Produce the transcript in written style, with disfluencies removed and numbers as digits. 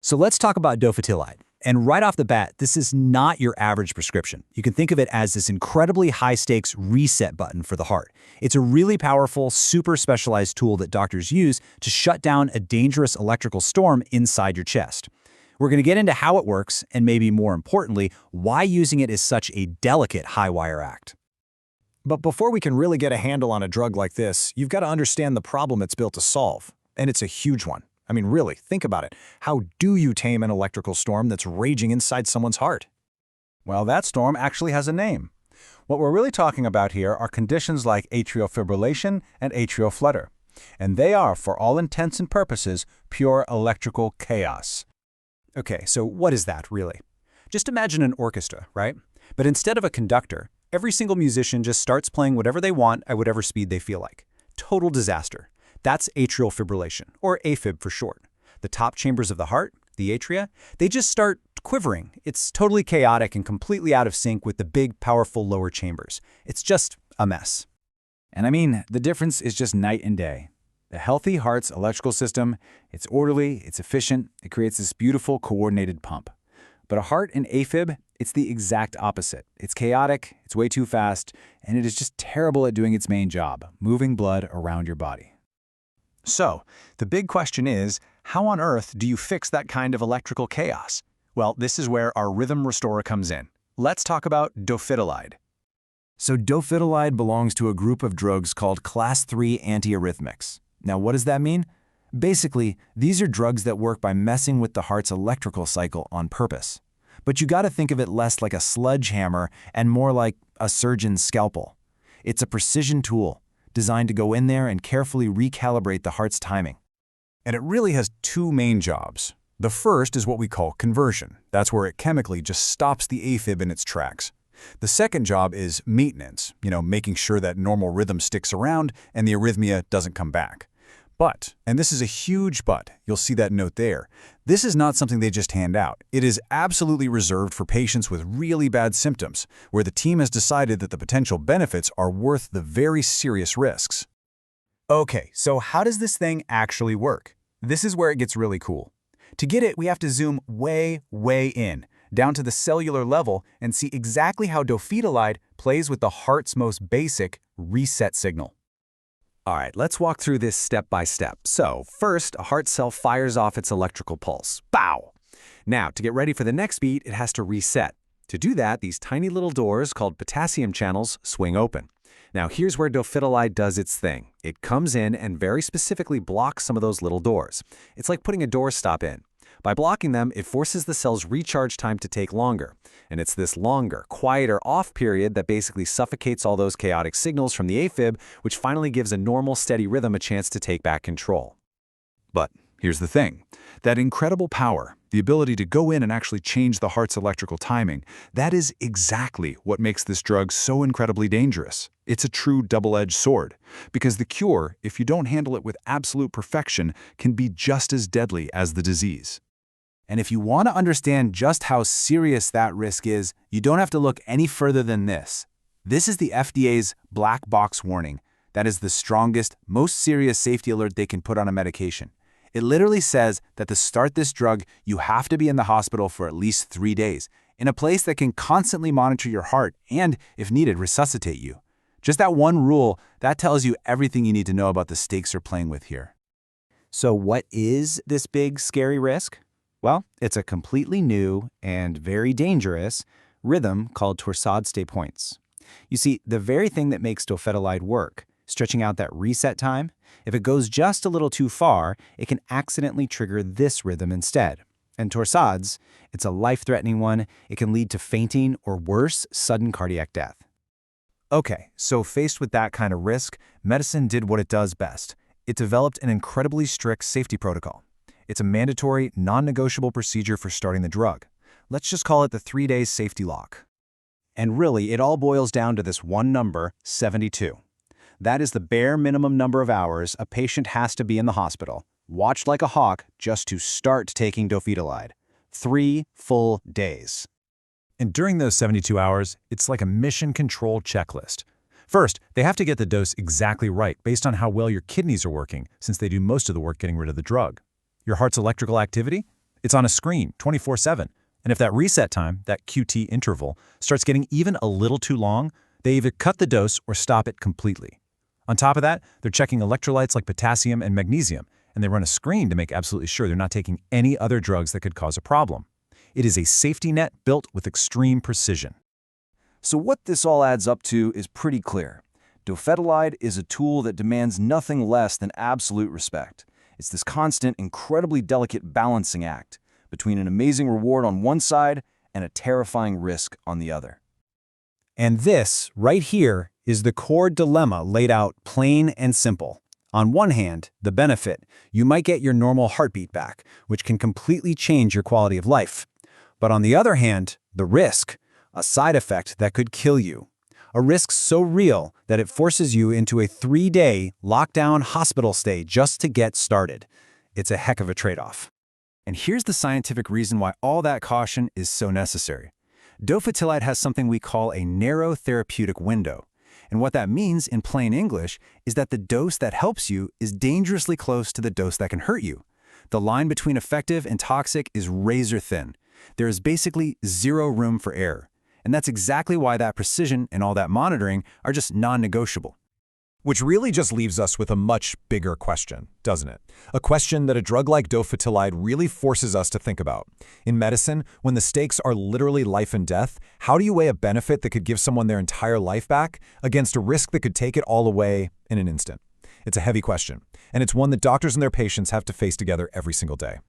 So let's talk about Dofetilide. And right off the bat, this is not your average prescription. You can think of it as this incredibly high-stakes reset button for the heart. It's a really powerful, super specialized tool that doctors use to shut down a dangerous electrical storm inside your chest. We're going to get into how it works, and maybe more importantly, why using it is such a delicate high-wire act. But before we can really get a handle on a drug like this, you've got to understand the problem it's built to solve. And it's a huge one. I mean, really, think about it. How do you tame an electrical storm that's raging inside someone's heart? Well, that storm actually has a name. What we're really talking about here are conditions like atrial fibrillation and atrial flutter. And they are, for all intents and purposes, pure electrical chaos. Okay, so what is that, really? Just imagine an orchestra, right? But instead of a conductor, every single musician just starts playing whatever they want at whatever speed they feel like. Total disaster. That's atrial fibrillation, or AFib for short. The top chambers of the heart, the atria, they just start quivering. It's totally chaotic and completely out of sync with the big, powerful lower chambers. It's just a mess. And I mean, the difference is just night and day. The healthy heart's electrical system, it's orderly, it's efficient, it creates this beautiful, coordinated pump. But a heart in AFib, it's the exact opposite. It's chaotic, it's way too fast, and it is just terrible at doing its main job, moving blood around your body. So, the big question is, how on earth do you fix that kind of electrical chaos? Well, this is where our rhythm restorer comes in. Let's talk about Dofetilide. So Dofetilide belongs to a group of drugs called Class 3 antiarrhythmics. Now, what does that mean? Basically, these are drugs that work by messing with the heart's electrical cycle on purpose. But you gotta think of it less like a sledgehammer and more like a surgeon's scalpel. It's a precision tool, designed to go in there and carefully recalibrate the heart's timing. And it really has two main jobs. The first is what we call conversion. That's where it chemically just stops the AFib in its tracks. The second job is maintenance, making sure that normal rhythm sticks around and the arrhythmia doesn't come back. But, and this is a huge but, you'll see that note there, this is not something they just hand out. It is absolutely reserved for patients with really bad symptoms, where the team has decided that the potential benefits are worth the very serious risks. Okay, so how does this thing actually work? This is where it gets really cool. To get it, we have to zoom way, way in, down to the cellular level, and see exactly how Dofetilide plays with the heart's most basic reset signal. All right, let's walk through this step by step. So, first, a heart cell fires off its electrical pulse. Pow! Now, to get ready for the next beat, it has to reset. To do that, these tiny little doors, called potassium channels, swing open. Now, here's where Dofetilide does its thing. It comes in and very specifically blocks some of those little doors. It's like putting a doorstop in. By blocking them, it forces the cell's recharge time to take longer. And it's this longer, quieter off period that basically suffocates all those chaotic signals from the AFib, which finally gives a normal, steady rhythm a chance to take back control. But here's the thing. That incredible power, the ability to go in and actually change the heart's electrical timing, that is exactly what makes this drug so incredibly dangerous. It's a true double-edged sword, because the cure, if you don't handle it with absolute perfection, can be just as deadly as the disease. And if you want to understand just how serious that risk is, you don't have to look any further than this. This is the FDA's black box warning. That is the strongest, most serious safety alert they can put on a medication. It literally says that to start this drug, you have to be in the hospital for at least 3 days, in a place that can constantly monitor your heart and, if needed, resuscitate you. Just that one rule, that tells you everything you need to know about the stakes you're playing with here. So what is this big, scary risk? Well, it's a completely new and very dangerous rhythm called torsades de pointes. You see, the very thing that makes Dofetilide work, stretching out that reset time, if it goes just a little too far, it can accidentally trigger this rhythm instead. And torsades, it's a life-threatening one. It can lead to fainting or worse, sudden cardiac death. Okay, so faced with that kind of risk, medicine did what it does best. It developed an incredibly strict safety protocol. It's a mandatory, non-negotiable procedure for starting the drug. Let's just call it the 3-day safety lock. And really, it all boils down to this one number, 72. That is the bare minimum number of hours a patient has to be in the hospital, watched like a hawk, just to start taking Dofetilide. 3 full days. And during those 72 hours, it's like a mission control checklist. First, they have to get the dose exactly right based on how well your kidneys are working, since they do most of the work getting rid of the drug. Your heart's electrical activity? It's on a screen 24/7. And if that reset time, that QT interval, starts getting even a little too long, they either cut the dose or stop it completely. On top of that, they're checking electrolytes like potassium and magnesium, and they run a screen to make absolutely sure they're not taking any other drugs that could cause a problem. It is a safety net built with extreme precision. So what this all adds up to is pretty clear. Dofetilide is a tool that demands nothing less than absolute respect. It's this constant, incredibly delicate balancing act between an amazing reward on one side and a terrifying risk on the other. And this, right here, is the core dilemma laid out plain and simple. On one hand, the benefit, you might get your normal heartbeat back, which can completely change your quality of life. But on the other hand, the risk, a side effect that could kill you. A risk so real that it forces you into a 3-day lockdown hospital stay just to get started. It's a heck of a trade-off. And here's the scientific reason why all that caution is so necessary. Dofetilide has something we call a narrow therapeutic window. And what that means in plain English is that the dose that helps you is dangerously close to the dose that can hurt you. The line between effective and toxic is razor thin. There is basically zero room for error. And that's exactly why that precision and all that monitoring are just non-negotiable. Which really just leaves us with a much bigger question, doesn't it? A question that a drug like Dofetilide really forces us to think about. In medicine, when the stakes are literally life and death, how do you weigh a benefit that could give someone their entire life back against a risk that could take it all away in an instant? It's a heavy question, and it's one that doctors and their patients have to face together every single day.